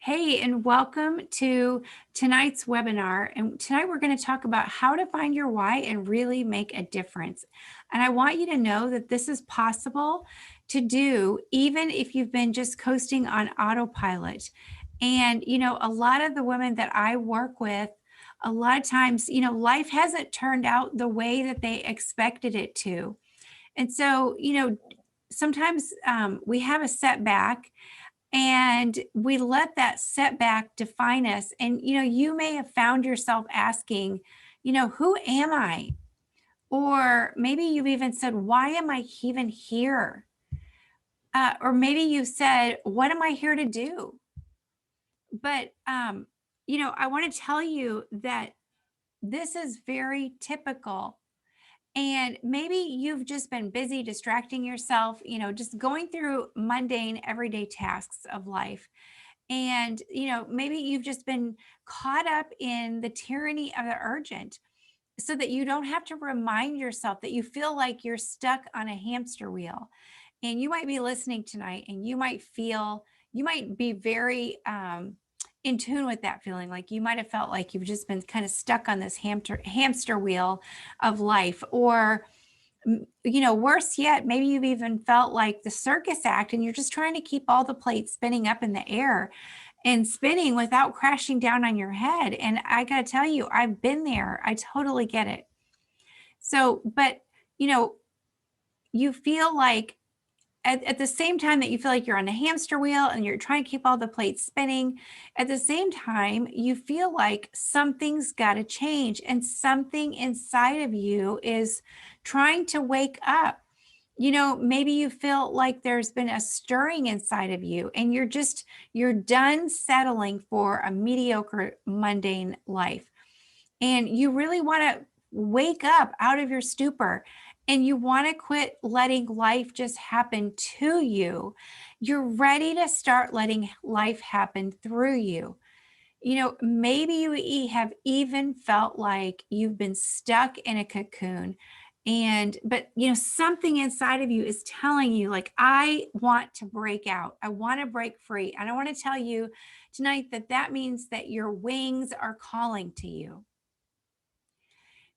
Hey, and welcome to tonight's webinar. And tonight we're going to talk about how to find your why and really make a difference. And I want you to know that this is possible to do even if you've been just coasting on autopilot. And, a lot of the women that I work with, a lot of times, life hasn't turned out the way that they expected it to. And so, sometimes we have a setback and we let that setback define us. And, you may have found yourself asking, who am I? Or maybe you've even said, why am I even here? Or maybe you said, what am I here to do? But, I want to tell you that this is very typical. And maybe you've just been busy distracting yourself, just going through mundane everyday tasks of life. And, maybe you've just been caught up in the tyranny of the urgent so that you don't have to remind yourself that you feel like you're stuck on a hamster wheel. And you might be listening tonight and you might be very in tune with that feeling. Like you might have felt like you've just been kind of stuck on this hamster wheel of life. Or worse yet, maybe you've even felt like the circus act and you're just trying to keep all the plates spinning up in the air and spinning without crashing down on your head. And I got to tell you, I've been there. I totally get it. So, but, you know, you feel like at the same time that you feel like you're on a hamster wheel and you're trying to keep all the plates spinning, at the same time, you feel like something's got to change and something inside of you is trying to wake up. Maybe you feel like there's been a stirring inside of you and you're done settling for a mediocre, mundane life. And you really want to wake up out of your stupor and you want to quit letting life just happen to you. You're ready to start letting life happen through you. Maybe you have even felt like you've been stuck in a cocoon but something inside of you is telling you like, I want to break out. I want to break free. And I want to tell you tonight that means that your wings are calling to you.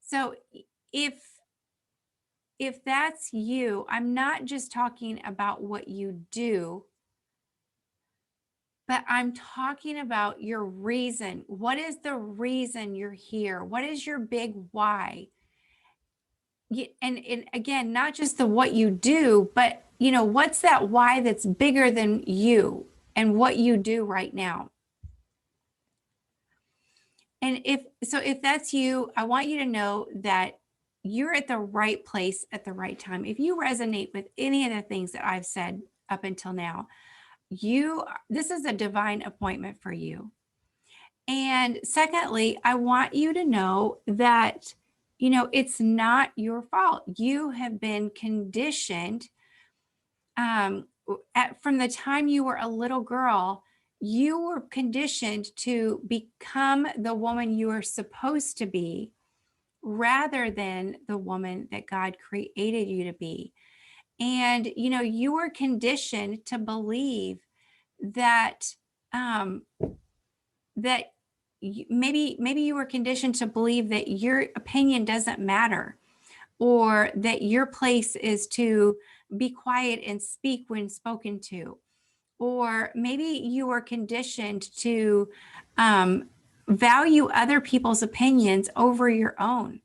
So if that's you, I'm not just talking about what you do, but I'm talking about your reason. What is the reason you're here? What is your big why? And again, not just the what you do, but what's that why that's bigger than you and what you do right now? And if that's you, I want you to know that you're at the right place at the right time. If you resonate with any of the things that I've said up until now, this is a divine appointment for you. And secondly, I want you to know that it's not your fault. You have been conditioned from the time you were a little girl. You were conditioned to become the woman you are supposed to be rather than the woman that God created you to be. And, you were conditioned to believe that, that maybe you were conditioned to believe that your opinion doesn't matter or that your place is to be quiet and speak when spoken to. Or maybe you were conditioned to value other people's opinions over your own.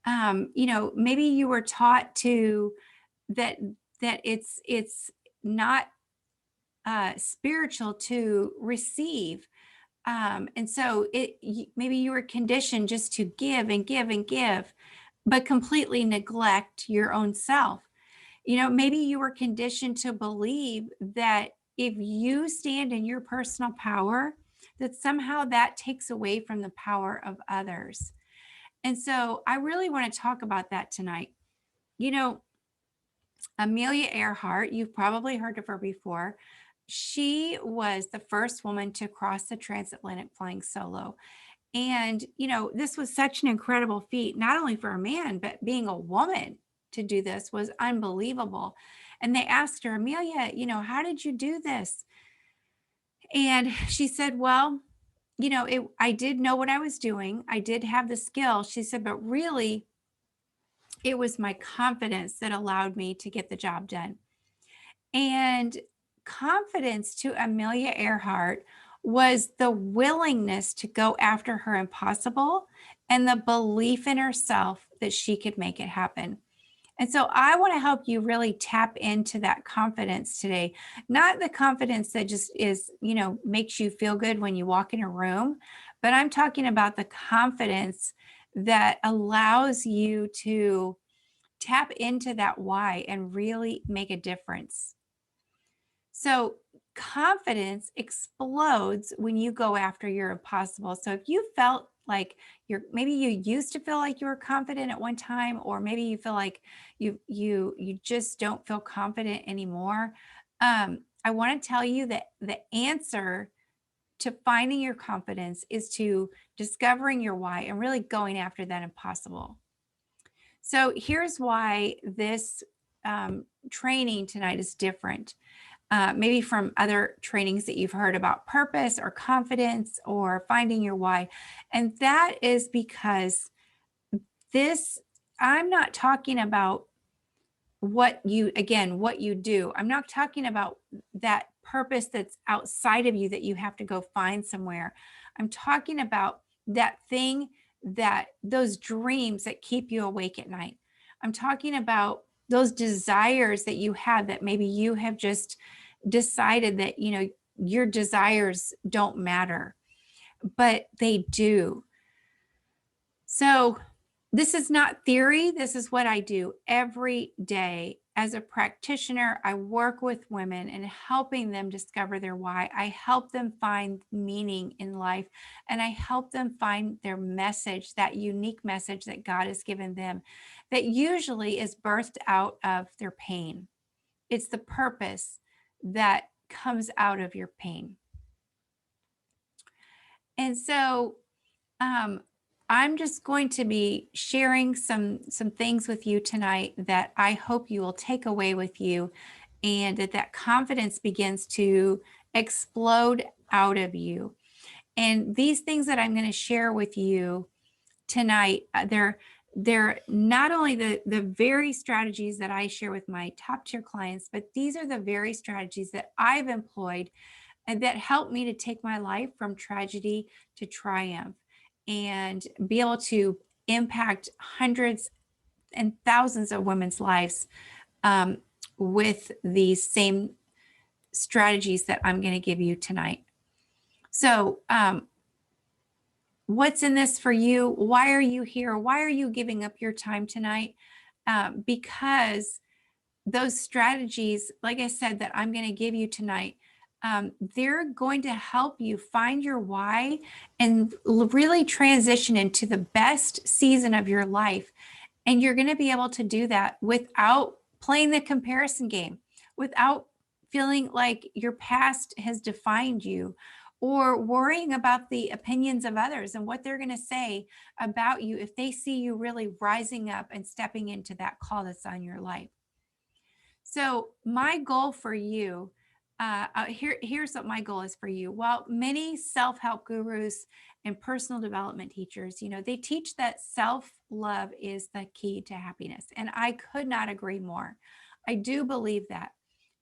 Maybe you were taught to that it's not spiritual to receive. And so maybe you were conditioned just to give and give and give, but completely neglect your own self. Maybe you were conditioned to believe that if you stand in your personal power, that somehow that takes away from the power of others. And so I really want to talk about that tonight. Amelia Earhart, you've probably heard of her before. She was the first woman to cross the transatlantic flying solo. And, this was such an incredible feat, not only for a man, but being a woman to do this was unbelievable. And they asked her, Amelia, how did you do this? And she said, well, I did know what I was doing. I did have the skill. She said, but really, it was my confidence that allowed me to get the job done. And confidence to Amelia Earhart was the willingness to go after her impossible and the belief in herself that she could make it happen. And so I want to help you really tap into that confidence today. Not the confidence that just is, makes you feel good when you walk in a room, but I'm talking about the confidence that allows you to tap into that why and really make a difference. So confidence explodes when you go after your impossible. So if you felt like maybe you used to feel like you were confident at one time, or maybe you feel like you just don't feel confident anymore. I want to tell you that the answer to finding your confidence is to discovering your why and really going after that impossible. So here's why this training tonight is different. Maybe from other trainings that you've heard about purpose or confidence or finding your why. And that is because I'm not talking about what you do. I'm not talking about that purpose that's outside of you that you have to go find somewhere. I'm talking about that thing, that those dreams that keep you awake at night. I'm talking about those desires that you have that maybe you have just decided that, your desires don't matter, but they do. So this is not theory. This is what I do every day. As a practitioner, I work with women and helping them discover their why. I help them find meaning in life, and I help them find their message, that unique message that God has given them, that usually is birthed out of their pain. It's the purpose that comes out of your pain. And so, I'm just going to be sharing some things with you tonight that I hope you will take away with you, and that confidence begins to explode out of you. And these things that I'm going to share with you tonight, they're not only the very strategies that I share with my top tier clients, but these are the very strategies that I've employed and that helped me to take my life from tragedy to triumph and be able to impact hundreds and thousands of women's lives with these same strategies that I'm going to give you tonight. So, what's in this for you? Why are you here? Why are you giving up your time tonight? Because those strategies, like I said, that I'm going to give you tonight, they're going to help you find your why and really transition into the best season of your life. And you're going to be able to do that without playing the comparison game, without feeling like your past has defined you, or worrying about the opinions of others and what they're going to say about you if they see you really rising up and stepping into that call that's on your life. So my goal for you, here's what my goal is for you. Well, many self-help gurus and personal development teachers, they teach that self-love is the key to happiness. And I could not agree more. I do believe that.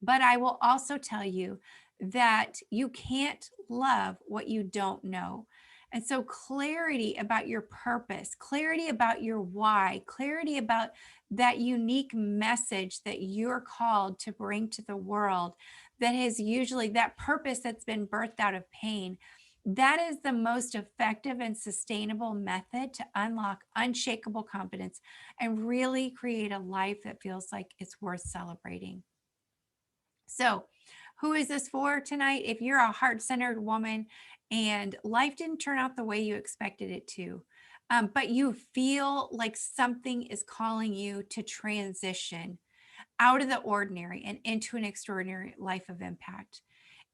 But I will also tell you that you can't love what you don't know. And so clarity about your purpose, clarity about your why, clarity about that unique message that you're called to bring to the world, that is usually that purpose that's been birthed out of pain. That is the most effective and sustainable method to unlock unshakable confidence and really create a life that feels like it's worth celebrating. So, who is this for tonight? If you're a heart-centered woman and life didn't turn out the way you expected it to, but you feel like something is calling you to transition out of the ordinary and into an extraordinary life of impact.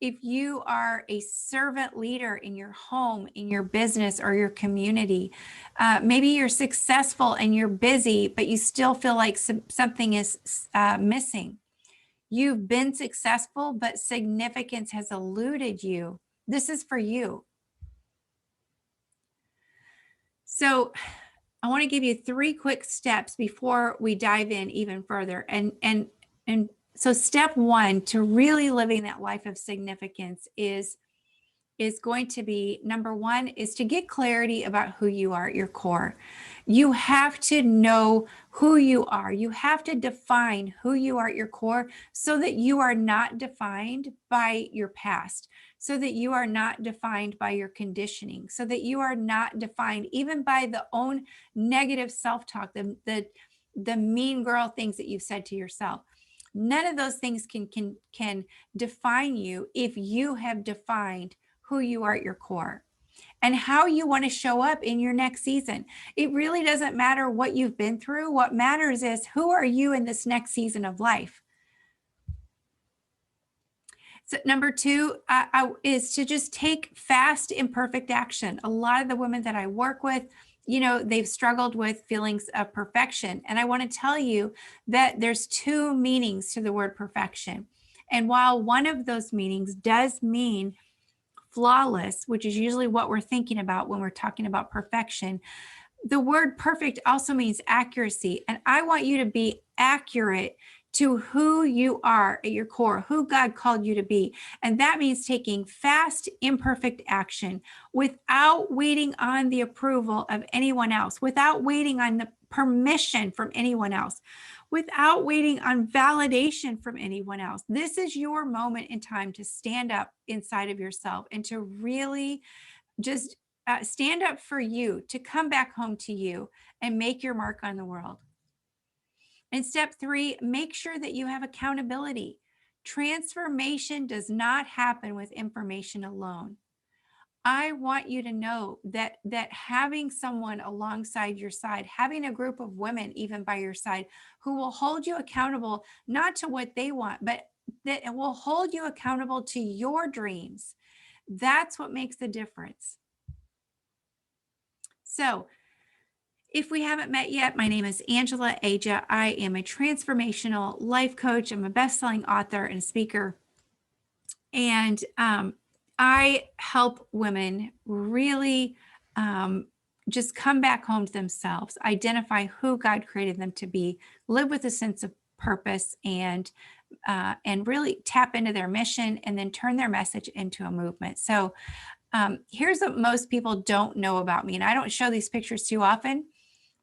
If you are a servant leader in your home, in your business, or your community, maybe you're successful and you're busy, but you still feel like something is missing. You've been successful, but significance has eluded you. This is for you. So I want to give you 3 quick steps before we dive in even further. And so step 1 to really living that life of significance is going to be, number 1 is to get clarity about who you are at your core. You have to know who you are. You have to define who you are at your core so that you are not defined by your past, so that you are not defined by your conditioning, so that you are not defined even by the own negative self-talk, the mean girl things that you've said to yourself. None of those things can define you if you have defined who you are at your core and how you want to show up in your next season. It really doesn't matter what you've been through. What matters is who are you in this next season of life. So number 2 is to just take fast, imperfect action. A lot of the women that I work with, they've struggled with feelings of perfection. And I want to tell you that there's 2 meanings to the word perfection. And while one of those meanings does mean flawless, which is usually what we're thinking about when we're talking about perfection, the word perfect also means accuracy. And I want you to be accurate to who you are at your core, who God called you to be. And that means taking fast, imperfect action without waiting on the approval of anyone else, without waiting on the permission from anyone else, without waiting on validation from anyone else. This is your moment in time to stand up inside of yourself and to really just stand up for you, to come back home to you and make your mark on the world. And step 3, make sure that you have accountability. Transformation does not happen with information alone. I want you to know that having someone alongside your side, having a group of women even by your side who will hold you accountable, not to what they want, but that will hold you accountable to your dreams. That's what makes the difference. So if we haven't met yet, my name is Angela Aja. I am a transformational life coach. I'm a best-selling author and speaker. And I help women really just come back home to themselves, identify who God created them to be, live with a sense of purpose, and really tap into their mission, and then turn their message into a movement. So here's what most people don't know about me, and I don't show these pictures too often,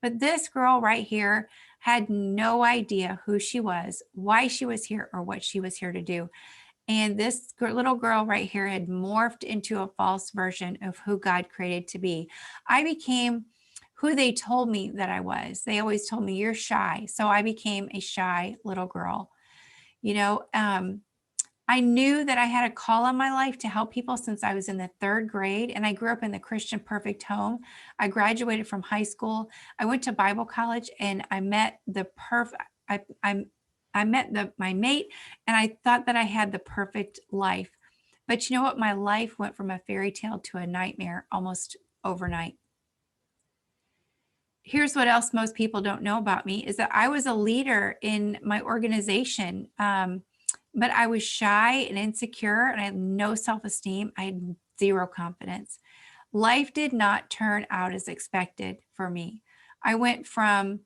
but this girl right here had no idea who she was, why she was here, or what she was here to do. And this little girl right here had morphed into a false version of who God created to be. I became who they told me that I was. They always told me, you're shy. So I became a shy little girl. I knew that I had a call on my life to help people since I was in the 3rd grade, and I grew up in the Christian perfect home. I graduated from high school. I went to Bible college, and I met the perfect. I met my mate, and I thought that I had the perfect life. But you know what? My life went from a fairy tale to a nightmare almost overnight. Here's what else most people don't know about me is that I was a leader in my organization. But I was shy and insecure, and I had no self-esteem. I had 0 confidence. Life did not turn out as expected for me. I went from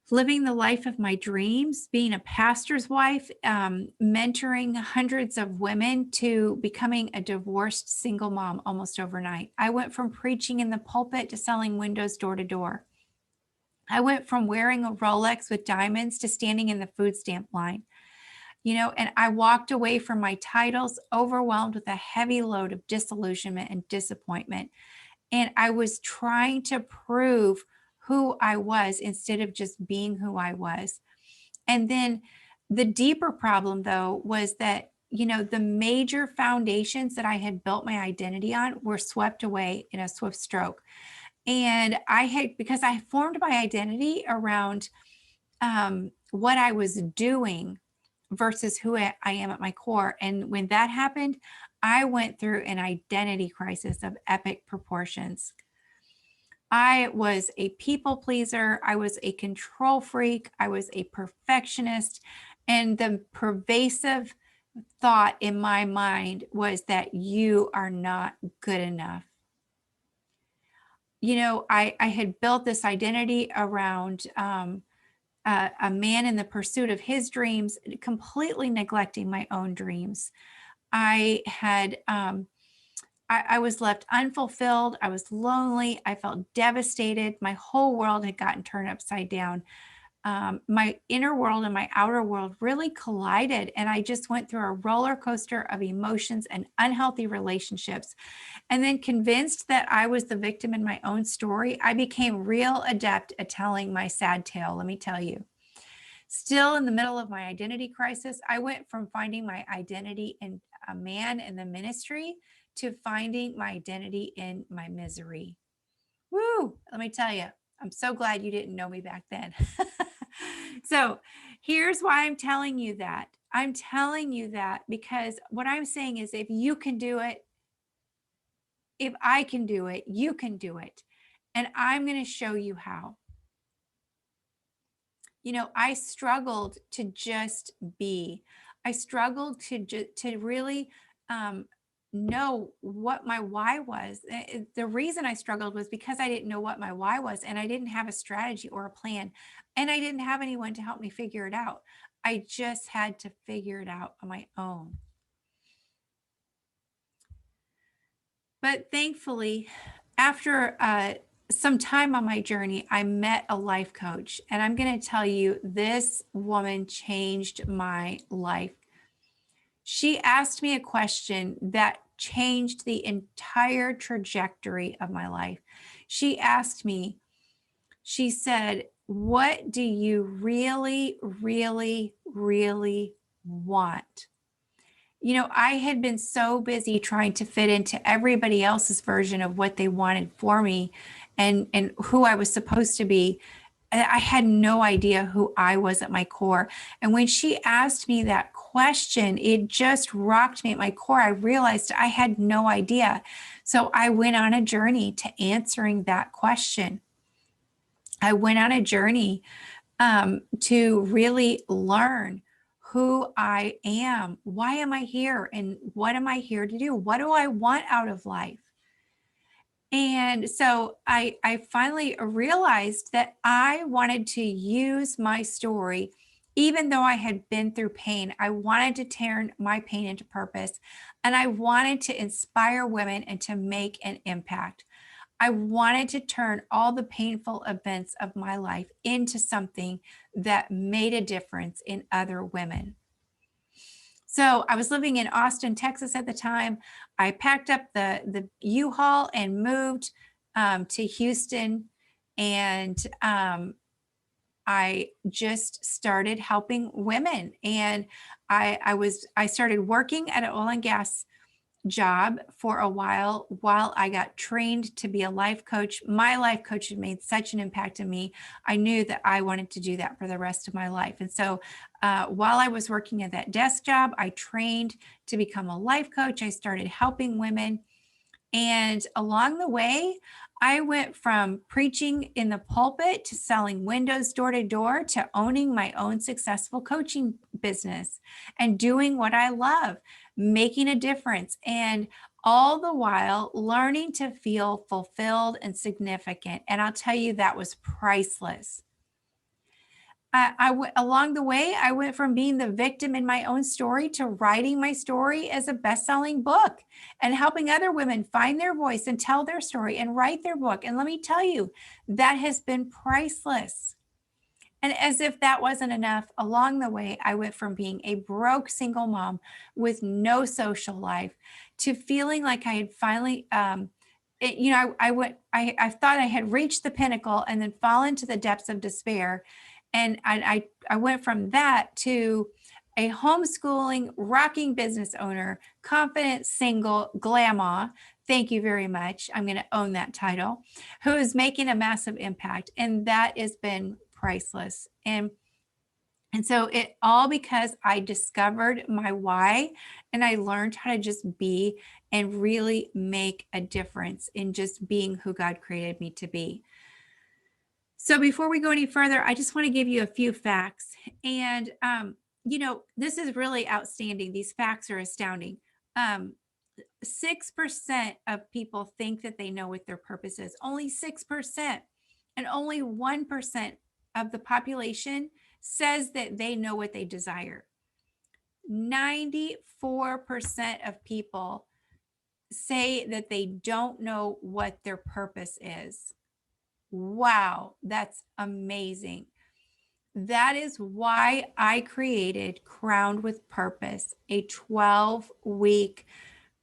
living the life of my dreams, being a pastor's wife, mentoring hundreds of women, to becoming a divorced single mom almost overnight. I went from preaching in the pulpit to selling windows door to door. I went from wearing a Rolex with diamonds to standing in the food stamp line. And I walked away from my titles overwhelmed with a heavy load of disillusionment and disappointment. And I was trying to prove who I was instead of just being who I was. And then the deeper problem, though, was that, the major foundations that I had built my identity on were swept away in a swift stroke. And because I formed my identity around what I was doing versus who I am at my core. And when that happened, I went through an identity crisis of epic proportions. I was a people pleaser. I was a control freak. I was a perfectionist. And the pervasive thought in my mind was that you are not good enough. You know, I had built this identity around a man in the pursuit of his dreams, completely neglecting my own dreams. I had, I was left unfulfilled. I was lonely. I felt devastated. My whole world had gotten turned upside down. My inner world and my outer world really collided. And I just went through a roller coaster of emotions and unhealthy relationships. And then, convinced that I was the victim in my own story, I became real adept at telling my sad tale, let me tell you. Still in the middle of my identity crisis, I went from finding my identity in a man in the ministry to finding my identity in my misery. Woo! Let me tell you, I'm so glad you didn't know me back then. So, here's why I'm telling you that. I'm telling you that because what I'm saying is if you can do it, if I can do it, you can do it. And I'm going to show you how. You know, I struggled to just be. I struggled to really um, know what my why was. The reason I struggled was because I didn't know what my why was, and I didn't have a strategy or a plan, and I didn't have anyone to help me figure it out. I just had to figure it out on my own. But thankfully, after some time on my journey, I met a life coach. And I'm going to tell you, this woman changed my life. She asked me a question that changed the entire trajectory of my life. She asked me, she said, "What do you really, really, really want?" You know, I had been so busy trying to fit into everybody else's version of what they wanted for me and who I was supposed to be. I had no idea who I was at my core. And when she asked me that question, it just rocked me at my core. I realized I had no idea. So I went on a journey to answering that question. I went on a journey to really learn who I am. Why am I here? And what am I here to do? What do I want out of life? And so I finally realized that I wanted to use my story, even though I had been through pain. I wanted to turn my pain into purpose, and I wanted to inspire women and to make an impact. I wanted to turn all the painful events of my life into something that made a difference in other women. So I was living in Austin, Texas at the time. I packed up the U-Haul and moved to Houston, and I just started helping women. And I started working at an oil and gas job for a while I got trained to be a life coach. My life coach had made such an impact on me. I knew that I wanted to do that for the rest of my life. And so while I was working at that desk job, I trained to become a life coach. I started helping women. And along the way, I went from preaching in the pulpit to selling windows door to door to owning my own successful coaching business and doing what I love, making a difference, and all the while learning to feel fulfilled and significant. And I'll tell you, that was priceless. Along the way, I went from being the victim in my own story to writing my story as a best-selling book and helping other women find their voice and tell their story and write their book. And let me tell you, that has been priceless. And as if that wasn't enough, along the way, I went from being a broke single mom with no social life to feeling like I had finally, I thought I had reached the pinnacle and then fallen to the depths of despair. And I went from that to a homeschooling, rocking business owner, confident, single, grandma. Thank you very much. I'm going to own that title, who is making a massive impact. And that has been priceless. And so it all because I discovered my why and I learned how to just be and really make a difference in just being who God created me to be. So before we go any further, I just want to give you a few facts. And This is really outstanding. These facts are astounding. Um, 6% of people think that they know what their purpose is. Only 6%. And only 1% of the population says that they know what they desire. 94% of people say that they don't know what their purpose is. Wow, that's amazing. That is why I created Crowned with Purpose, a 12-week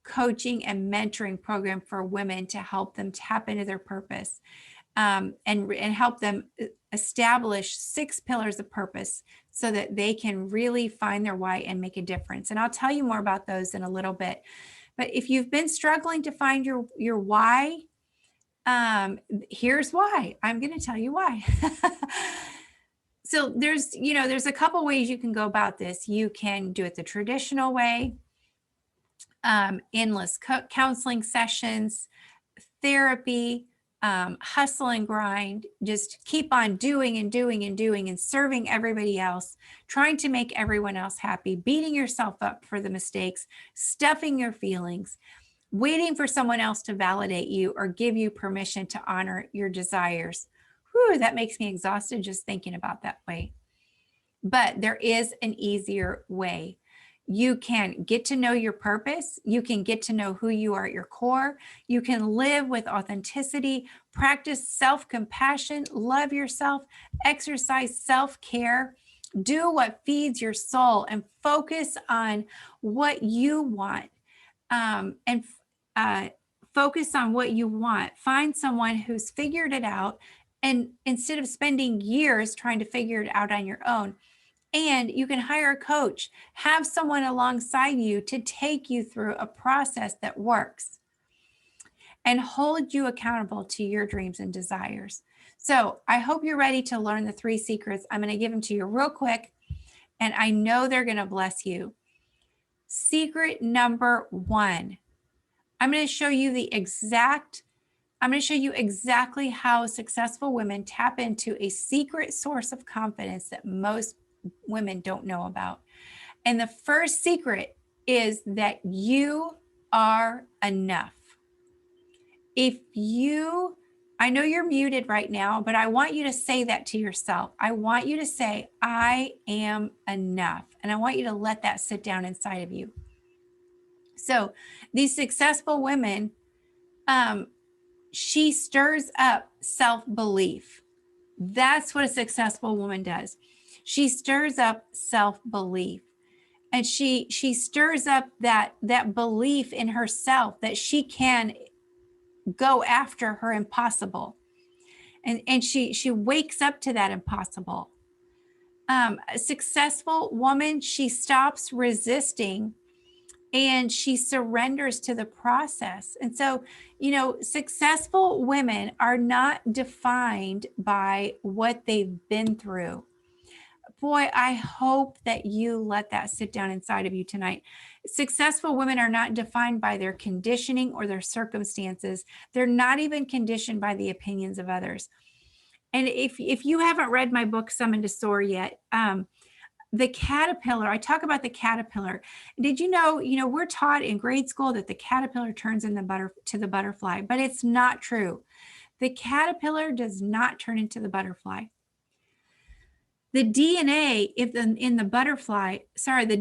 coaching and mentoring program for women to help them tap into their purpose, and help them establish 6 pillars of purpose so that they can really find their why and make a difference. And I'll tell you more about those in a little bit. But if you've been struggling to find your why, here's why. I'm going to tell you why. So there's a couple ways you can go about this. You can do it the traditional way, endless counseling sessions, therapy, hustle and grind, just keep on doing and doing and doing and serving everybody else, trying to make everyone else happy, beating yourself up for the mistakes, stuffing your feelings, waiting for someone else to validate you or give you permission to honor your desires. Whew, that makes me exhausted just thinking about that way. But there is an easier way. You can get to know your purpose. You can get to know who you are at your core. You can live with authenticity, practice self-compassion, love yourself, exercise self-care, do what feeds your soul, and focus on what you want. And focus on what you want. Find someone who's figured it out. And instead of spending years trying to figure it out on your own, and you can hire a coach, have someone alongside you to take you through a process that works and hold you accountable to your dreams and desires. So I hope you're ready to learn the 3 secrets. I'm going to give them to you real quick, and I know they're going to bless you. Secret number 1, I'm going to show you exactly how successful women tap into a secret source of confidence that most women don't know about. And the first secret is that you are enough. I know you're muted right now, but I want you to say that to yourself. I want you to say, I am enough. And I want you to let that sit down inside of you. So these successful women, she stirs up self-belief. That's what a successful woman does. She stirs up self-belief, and she stirs up that belief in herself that she can go after her impossible, and she wakes up to that impossible. A successful woman, she stops resisting and she surrenders to the process. And so, successful women are not defined by what they've been through. Boy, I hope that you let that sit down inside of you tonight. Successful women are not defined by their conditioning or their circumstances. They're not even conditioned by the opinions of others. And if you haven't read my book, Summon to Soar yet, the caterpillar, I talk about the caterpillar. Did you know, we're taught in grade school that the caterpillar turns into the butterfly, but it's not true. The caterpillar does not turn into the butterfly. The DNA the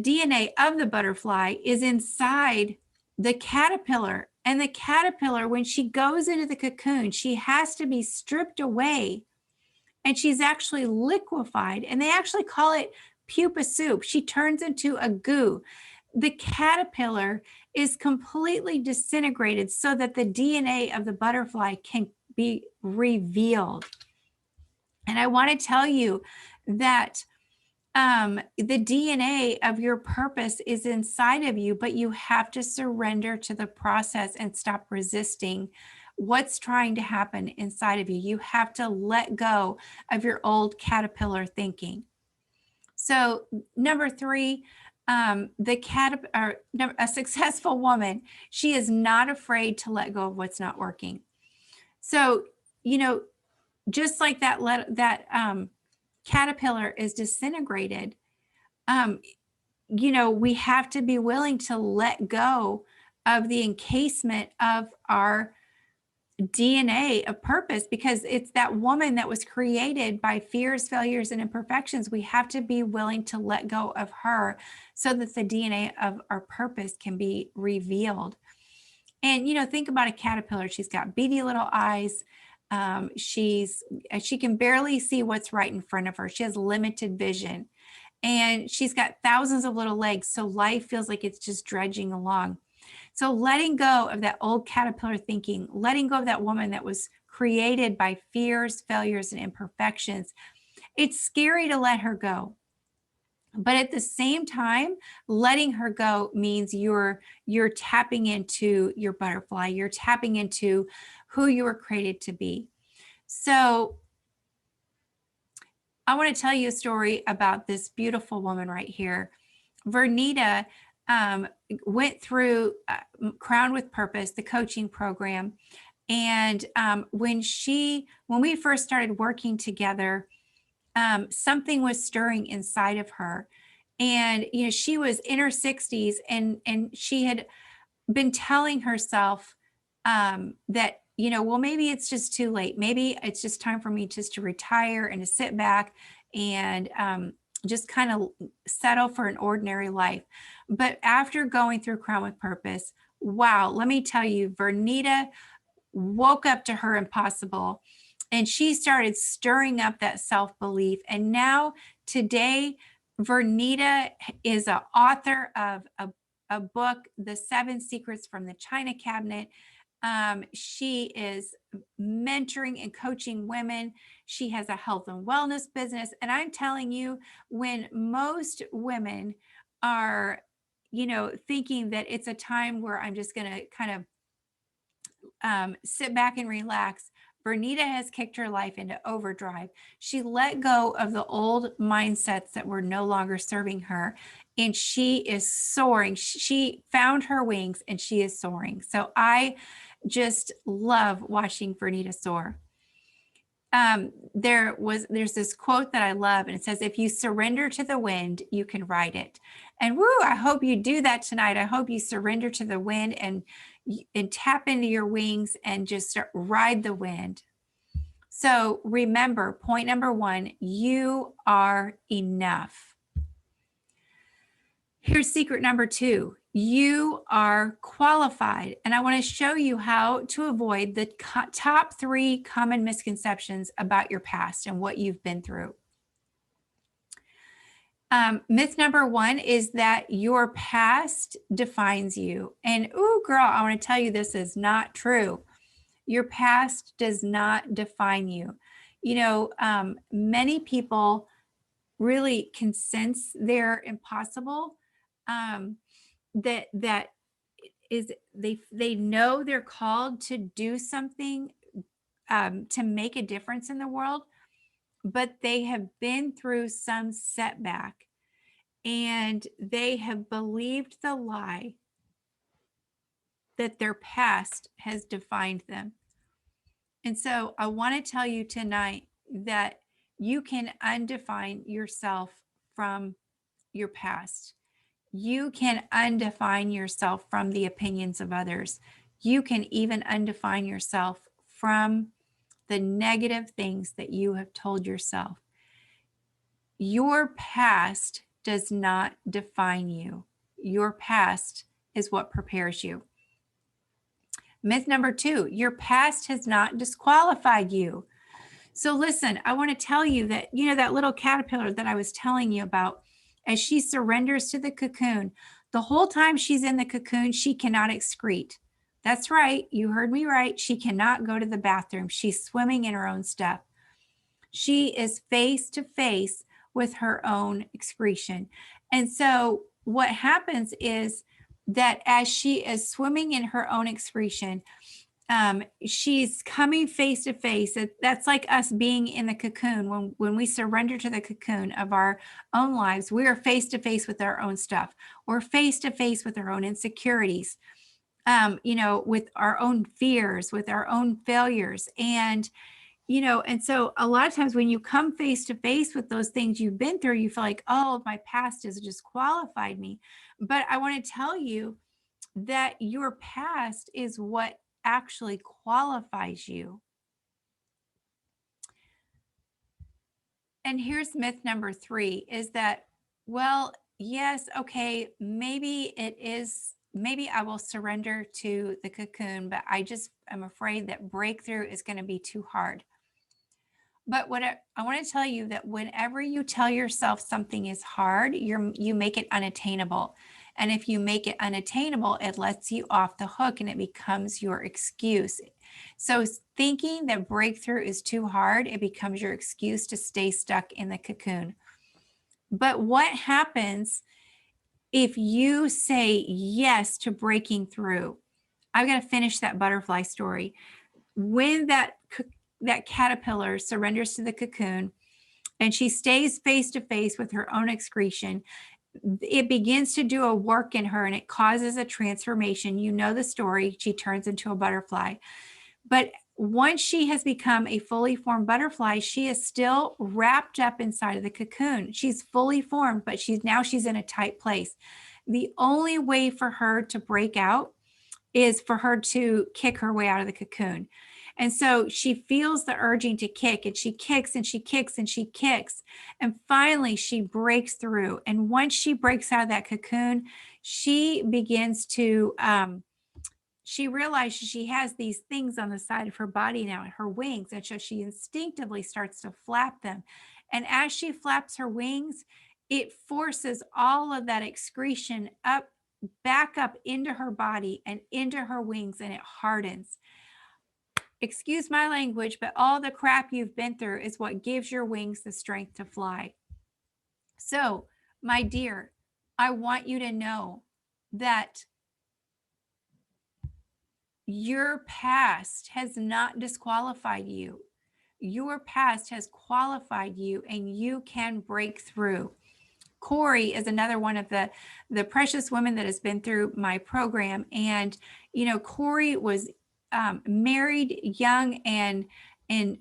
DNA of the butterfly is inside the caterpillar. And the caterpillar, when she goes into the cocoon, she has to be stripped away and she's actually liquefied. And they actually call it pupa soup. She turns into a goo. The caterpillar is completely disintegrated so that the DNA of the butterfly can be revealed. And I want to tell you that the DNA of your purpose is inside of you, but you have to surrender to the process and stop resisting what's trying to happen inside of you. You have to let go of your old caterpillar thinking. So number 3, a successful woman, she is not afraid to let go of what's not working. So, just like that caterpillar is disintegrated, um, we have to be willing to let go of the encasement of our DNA of purpose, because it's that woman that was created by fears, failures, and imperfections. We have to be willing to let go of her so that the DNA of our purpose can be revealed. And think about a caterpillar. She's got beady little eyes. She can barely see what's right in front of her. She has limited vision, and she's got thousands of little legs. So life feels like it's just dredging along. So letting go of that old caterpillar thinking, letting go of that woman that was created by fears, failures, and imperfections. It's scary to let her go. But at the same time, letting her go means you're tapping into your butterfly. You're tapping into who you were created to be. So I want to tell you a story about this beautiful woman right here. Vernita went through Crown with Purpose, the coaching program. And when we first started working together, something was stirring inside of her. And, she was in her 60s, and she had been telling herself that, well, maybe it's just too late. Maybe it's just time for me just to retire and to sit back and just kind of settle for an ordinary life. But after going through Crown with Purpose, wow, let me tell you, Vernita woke up to her impossible, and she started stirring up that self-belief. And now today, Vernita is an author of a book, The 7 Secrets from the China Cabinet. She is mentoring and coaching women. She has a health and wellness business. And I'm telling you, when most women are, thinking that it's a time where I'm just going to kind of sit back and relax, Vernita has kicked her life into overdrive. She let go of the old mindsets that were no longer serving her, and she is soaring. She found her wings, and she is soaring. So I just love watching Vernita soar. There's this quote that I love, and it says, "If you surrender to the wind, you can ride it." And woo, I hope you do that tonight. I hope you surrender to the wind and tap into your wings and just ride the wind. So remember, point number 1, you are enough. Here's secret number 2. You are qualified. And I want to show you how to avoid the top 3 common misconceptions about your past and what you've been through. Myth number 1 is that your past defines you. And ooh, girl, I want to tell you, this is not true. Your past does not define you. Many people really can sense they're impossible. That is, they know they're called to do something, to make a difference in the world, but they have been through some setback, and they have believed the lie that their past has defined them. And so I want to tell you tonight that you can undefine yourself from your past. You can undefine yourself from the opinions of others. You can even undefine yourself from the negative things that you have told yourself. Your past does not define you. Your past is what prepares you. Myth number 2, your past has not disqualified you. So listen, I want to tell you that, that little caterpillar that I was telling you about, as she surrenders to the cocoon, the whole time she's in the cocoon, she cannot excrete. That's right. You heard me right. She cannot go to the bathroom. She's swimming in her own stuff. She is face to face with her own excretion. And so what happens is that as she is swimming in her own excretion, she's coming face to face. That's like us being in the cocoon. When we surrender to the cocoon of our own lives, we are face to face with our own stuff. We're face to face with our own insecurities, with our own fears, with our own failures. And And so a lot of times when you come face to face with those things you've been through, you feel like, oh, my past has disqualified me. But I want to tell you that your past is what actually qualifies you. And here's myth number 3 is that, well, yes, okay, maybe it is, maybe I will surrender to the cocoon, but I just am afraid that breakthrough is going to be too hard. But what I want to tell you that whenever you tell yourself something is hard, you make it unattainable. And if you make it unattainable, it lets you off the hook and it becomes your excuse. So thinking that breakthrough is too hard, it becomes your excuse to stay stuck in the cocoon. But what happens if you say yes to breaking through? I've got to finish that butterfly story. When that caterpillar surrenders to the cocoon and she stays face to face with her own excretion, it begins to do a work in her and it causes a transformation. You know the story. She turns into a butterfly. But once she has become a fully formed butterfly, she is still wrapped up inside of the cocoon. She's fully formed, but she's in a tight place. The only way for her to break out is for her to kick her way out of the cocoon. And so she feels the urging to kick, and she kicks and she kicks and she kicks. And finally, she breaks through. And once she breaks out of that cocoon, she begins to, she realizes she has these things on the side of her body now, her wings. And so she instinctively starts to flap them. And as she flaps her wings, it forces all of that excretion up, back up into her body and into her wings, and it hardens. Excuse my language, but all the crap you've been through is what gives your wings the strength to fly. So, my dear, I want you to know that your past has not disqualified you. Your past has qualified you, and you can break through. Corey is another one of the precious women that has been through my program. And, Corey was married young and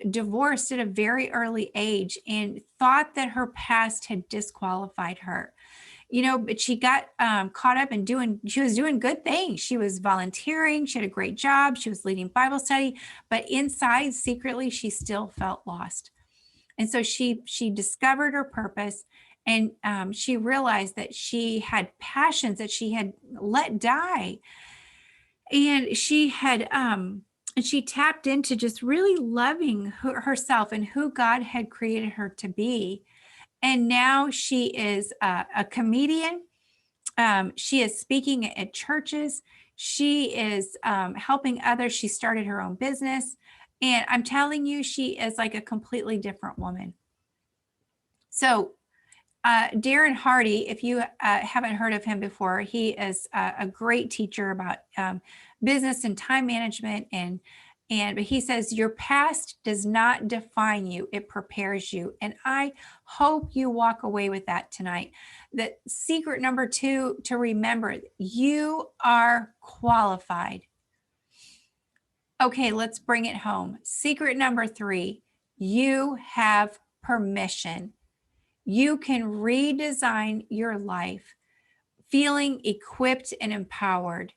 divorced at a very early age and thought that her past had disqualified her. But she got caught up in she was doing good things. She was volunteering. She had a great job. She was leading Bible study, but inside secretly, she still felt lost. And so she discovered her purpose, and she realized that she had passions that she had let die. And she tapped into just really loving herself and who God had created her to be. And now she is a comedian. She is speaking at churches. She is helping others. She started her own business. And I'm telling you, she is like a completely different woman. So, Darren Hardy, if you haven't heard of him before, he is a great teacher about business and time management. But he says, your past does not define you, it prepares you. And I hope you walk away with that tonight. That secret number 2 to remember, you are qualified. Okay, let's bring it home. Secret number 3, you have permission. You can redesign your life feeling equipped and empowered.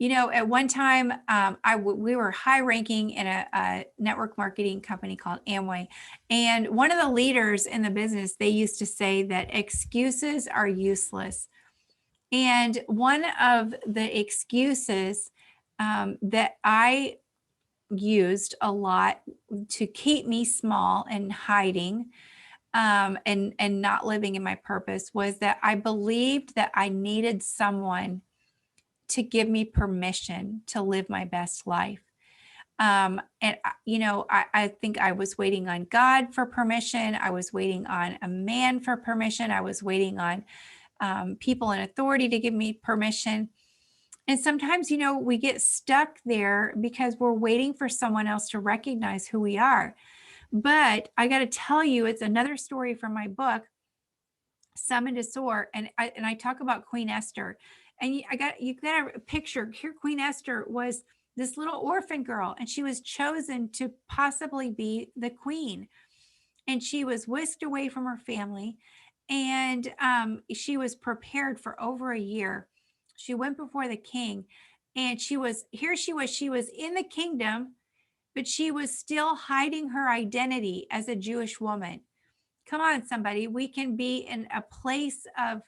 At one time, we were high ranking in a network marketing company called Amway. And one of the leaders in the business, they used to say that excuses are useless. And one of the excuses that I used a lot to keep me small and hiding and not living in my purpose was that I believed that I needed someone to give me permission to live my best life. I think I was waiting on God for permission. I was waiting on a man for permission. I was waiting on people in authority to give me permission. And sometimes, we get stuck there because we're waiting for someone else to recognize who we are. But I got to tell you, it's another story from my book, Summoned to Soar, and I talk about Queen Esther. And you got a picture here. Queen Esther was this little orphan girl, and she was chosen to possibly be the queen. And she was whisked away from her family, and she was prepared for over a year. She went before the king, and she was in the kingdom, but she was still hiding her identity as a Jewish woman. Come on, somebody. We can be in a place of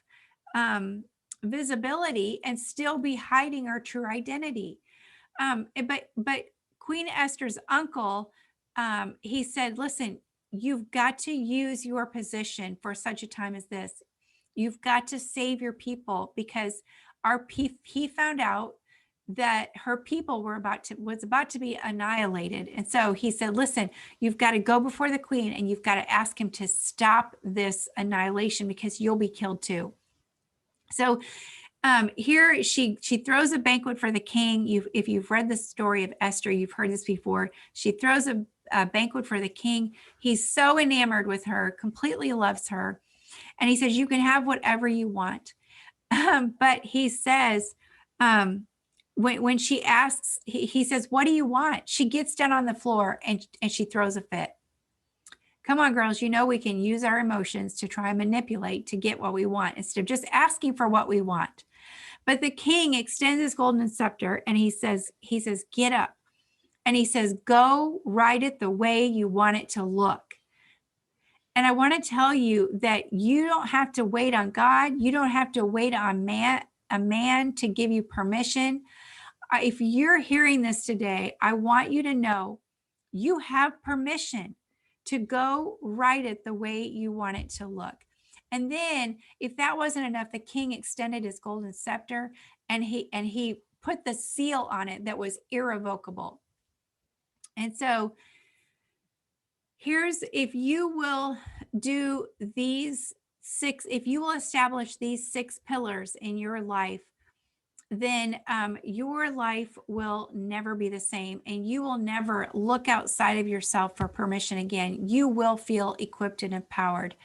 um, visibility and still be hiding our true identity. But Queen Esther's uncle, he said, listen, you've got to use your position for such a time as this. You've got to save your people, because he found out that her people was about to be annihilated. And so he said, listen, you've got to go before the queen, and you've got to ask him to stop this annihilation, because you'll be killed too. So here she throws a banquet for the king. If you've read the story of Esther, you've heard this before. She throws a banquet for the king. He's so enamored with her, completely loves her. And he says, you can have whatever you want. But he says, when she asks, he says, what do you want? She gets down on the floor and she throws a fit. Come on, girls, we can use our emotions to try and manipulate to get what we want instead of just asking for what we want. But the king extends his golden scepter, and he says, get up. And he says, go write it the way you want it to look. And I want to tell you that you don't have to wait on God. You don't have to wait on a man to give you permission. If you're hearing this today, I want you to know you have permission to go write it the way you want it to look. And then, if that wasn't enough, the king extended his golden scepter, and he put the seal on it that was irrevocable. And so if you will do if you will establish these 6 pillars in your life, then your life will never be the same, and you will never look outside of yourself for permission again. You will feel equipped and empowered.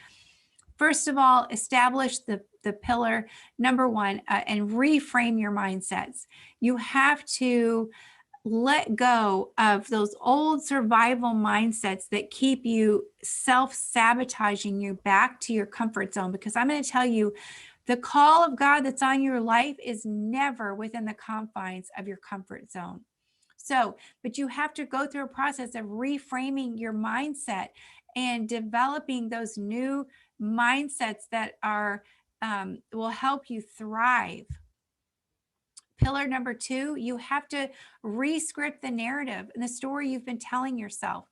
First of all, establish the pillar number 1 and reframe your mindsets. You have to let go of those old survival mindsets that keep you self-sabotaging you back to your comfort zone. Because I'm going to tell you, the call of God that's on your life is never within the confines of your comfort zone. So, but you have to go through a process of reframing your mindset and developing those new mindsets that will help you thrive. Pillar number 2, you have to re-script the narrative and the story you've been telling yourself.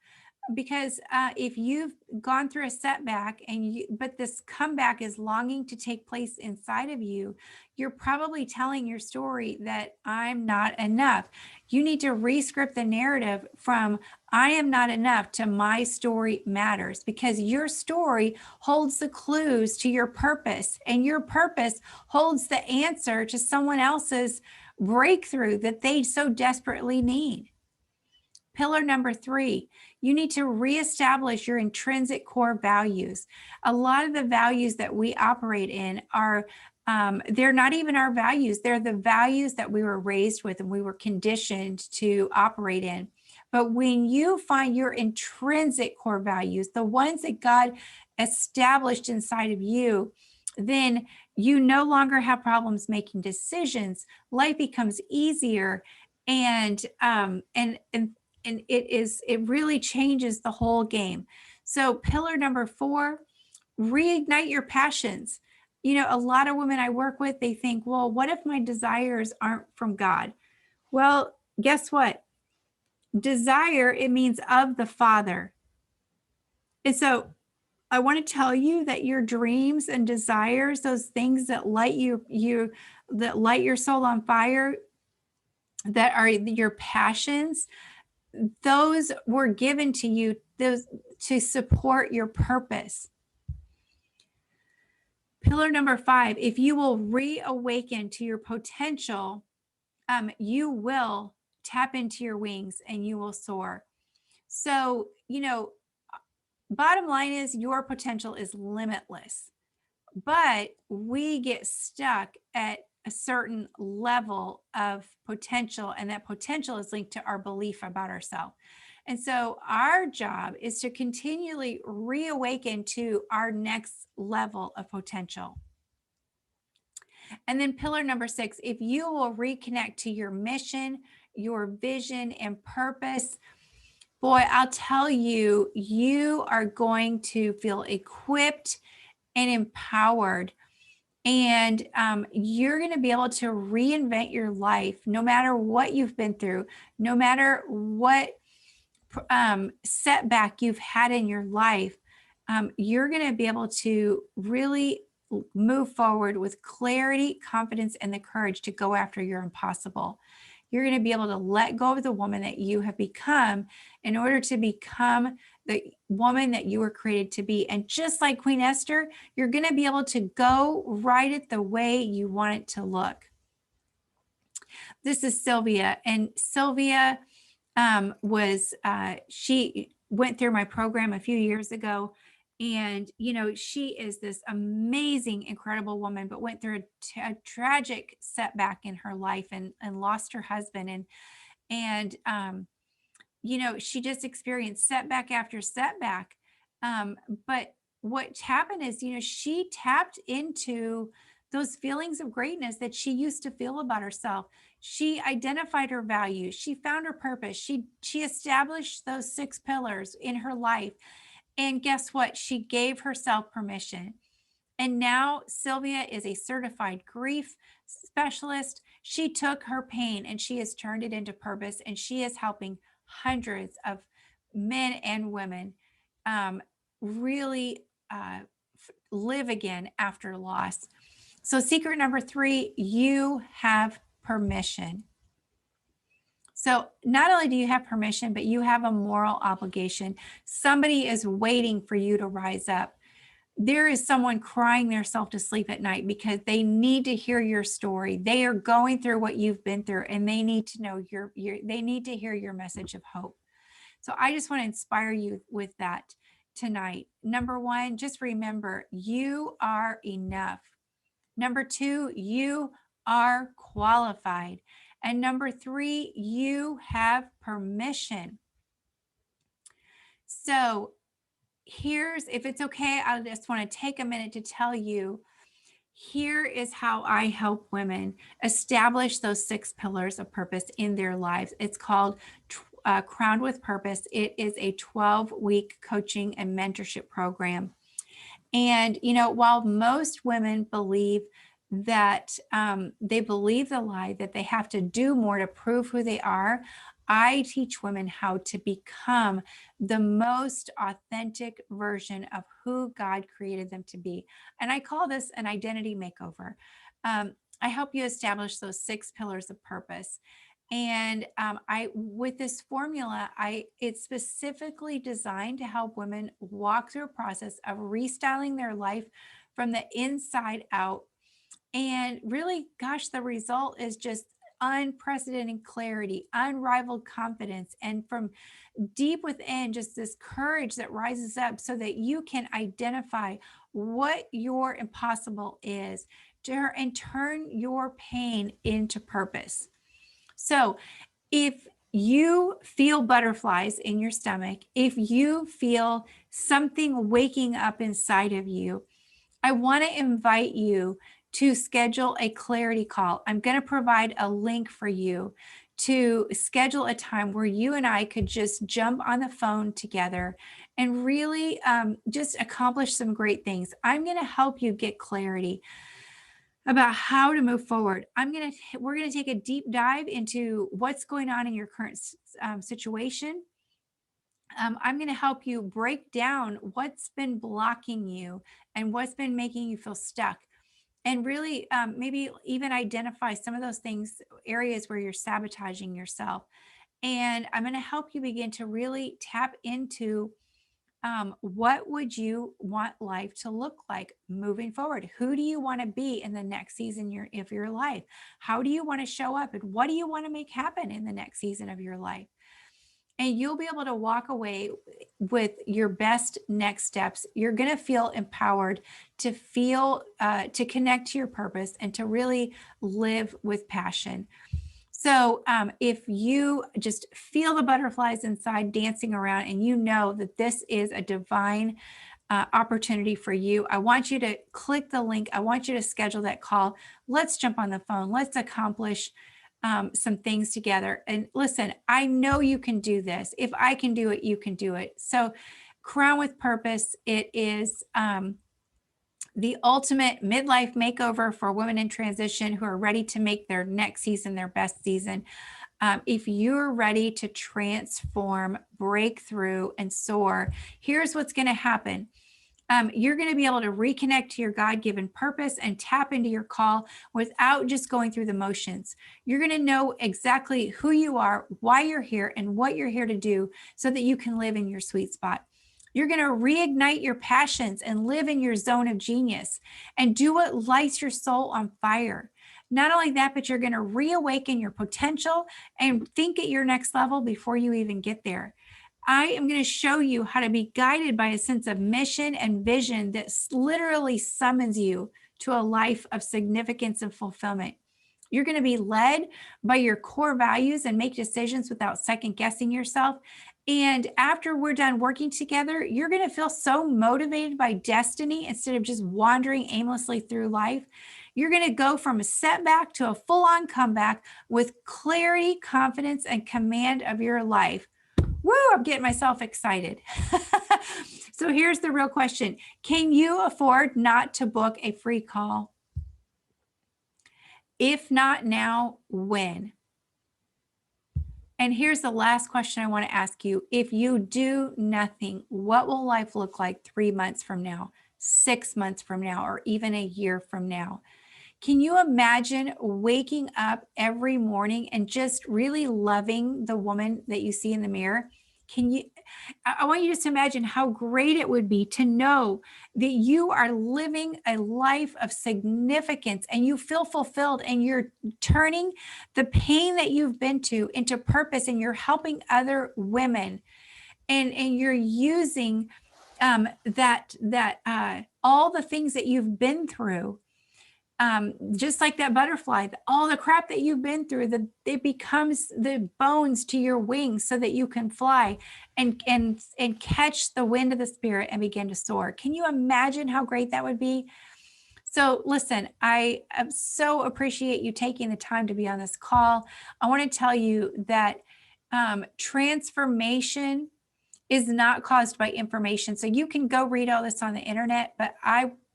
Because if you've gone through a setback but this comeback is longing to take place inside of you, you're probably telling your story that I'm not enough. You need to re-script the narrative from I am not enough to my story matters, because your story holds the clues to your purpose, and your purpose holds the answer to someone else's breakthrough that they so desperately need. Pillar number 3, you need to reestablish your intrinsic core values. A lot of the values that we operate in are, they're not even our values. They're the values that we were raised with and we were conditioned to operate in. But when you find your intrinsic core values, the ones that God established inside of you, then you no longer have problems making decisions. Life becomes easier, and it really changes the whole game. So pillar number 4, reignite your passions. A lot of women I work with, they think, well, what if my desires aren't from God? Well, guess what? Desire, it means of the Father. And so I want to tell you that your dreams and desires, those things that light that light your soul on fire, that are your passions, those were given to you to support your purpose. Pillar number 5, if you will reawaken to your potential, you will tap into your wings and you will soar. So, bottom line is your potential is limitless, but we get stuck at a certain level of potential, and that potential is linked to our belief about ourselves. And so our job is to continually reawaken to our next level of potential. And then pillar number 6, if you will reconnect to your mission, your vision, and purpose, boy, I'll tell you, you are going to feel equipped and empowered. And you're going to be able to reinvent your life no matter what you've been through, no matter what setback you've had in your life. You're going to be able to really move forward with clarity, confidence, and the courage to go after your impossible. You're going to be able to let go of the woman that you have become in order to become the woman that you were created to be. And just like Queen Esther, you're going to be able to go write it the way you want it to look. This is Sylvia, and Sylvia she went through my program a few years ago. And, she is this amazing, incredible woman, but went through a tragic setback in her life and lost her husband. And she just experienced setback after setback. But what happened is, she tapped into those feelings of greatness that she used to feel about herself. She identified her values. She found her purpose. She established those 6 pillars in her life. And guess what? She gave herself permission. And now Sylvia is a certified grief specialist. She took her pain and she has turned it into purpose, and she is helping hundreds of men and women really live again after loss. So, secret number 3, you have permission. So, not only do you have permission, but you have a moral obligation. Somebody is waiting for you to rise up. There is someone crying themselves to sleep at night because they need to hear your story. They are going through what you've been through, and they need to know they need to hear your message of hope. So I just want to inspire you with that tonight. Number 1, just remember you are enough. Number 2, you are qualified. And number 3, you have permission. So if it's okay, I just want to take a minute to tell you, here is how I help women establish those 6 pillars of purpose in their lives. It's called Crowned with Purpose. It is a 12-week coaching and mentorship program. And, while most women believe that they believe the lie that they have to do more to prove who they are, I teach women how to become the most authentic version of who God created them to be. And I call this an identity makeover. I help you establish those 6 pillars of purpose. And with this formula, it's specifically designed to help women walk through a process of restyling their life from the inside out. And really, gosh, the result is just unprecedented clarity, unrivaled confidence, and from deep within, just this courage that rises up so that you can identify what your impossible is and turn your pain into purpose. So if you feel butterflies in your stomach, if you feel something waking up inside of you, I want to invite you to schedule a clarity call. I'm going to provide a link for you to schedule a time where you and I could just jump on the phone together and really just accomplish some great things. I'm going to help you get clarity about how to move forward. We're going to take a deep dive into what's going on in your current situation. I'm going to help you break down what's been blocking you and what's been making you feel stuck, and really maybe even identify some of those areas where you're sabotaging yourself. And I'm going to help you begin to really tap into what would you want life to look like moving forward? Who do you want to be in the next season of your life? How do you want to show up? And what do you want to make happen in the next season of your life? and you'll be able to walk away with your best next steps. You're going to feel empowered to to connect to your purpose and to really live with passion. So, if you just feel the butterflies inside dancing around and you know that this is a divine opportunity for you, I want you to click the link. I want you to schedule that call. Let's jump on the phone. Let's accomplish some things together. And listen, I know you can do this. If I can do it, you can do it. So, Crown with Purpose, it is the ultimate midlife makeover for women in transition who are ready to make their next season their best season. If you're ready to transform, break through, and soar, here's what's going to happen. You're going to be able to reconnect to your God given purpose and tap into your call without just going through the motions. You're going to know exactly who you are, why you're here, and what you're here to do so that you can live in your sweet spot. You're going to reignite your passions and live in your zone of genius and do what lights your soul on fire. Not only that, but you're going to reawaken your potential and think at your next level before you even get there. I am going to show you how to be guided by a sense of mission and vision that literally summons you to a life of significance and fulfillment. You're going to be led by your core values and make decisions without second guessing yourself. And after we're done working together, you're going to feel so motivated by destiny instead of just wandering aimlessly through life. You're going to go from a setback to a full on comeback with clarity, confidence, and command of your life. Woo, I'm getting myself excited. So here's the real question. Can you afford not to book a free call? If not now, when? And here's the last question I want to ask you. If you do nothing, what will life look like 3 months from now, 6 months from now, or even a year from now? Can you imagine waking up every morning and just really loving the woman that you see in the mirror? I want you just to imagine how great it would be to know that you are living a life of significance and you feel fulfilled and you're turning the pain that you've been to into purpose and you're helping other women and you're using all the things that you've been through, just like that butterfly, all the crap that you've been through, that it becomes the bones to your wings so that you can fly and catch the wind of the spirit and begin to soar. Can you imagine how great that would be? So listen, I so appreciate you taking the time to be on this call. I want to tell you that transformation is not caused by information. So you can go read all this on the internet, but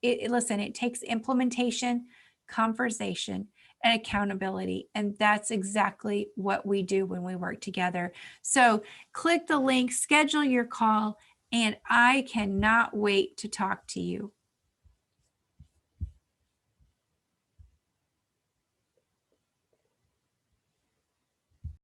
listen, it takes implementation, conversation, and accountability. And that's exactly what we do when we work together. So click the link, schedule your call, and I cannot wait to talk to you.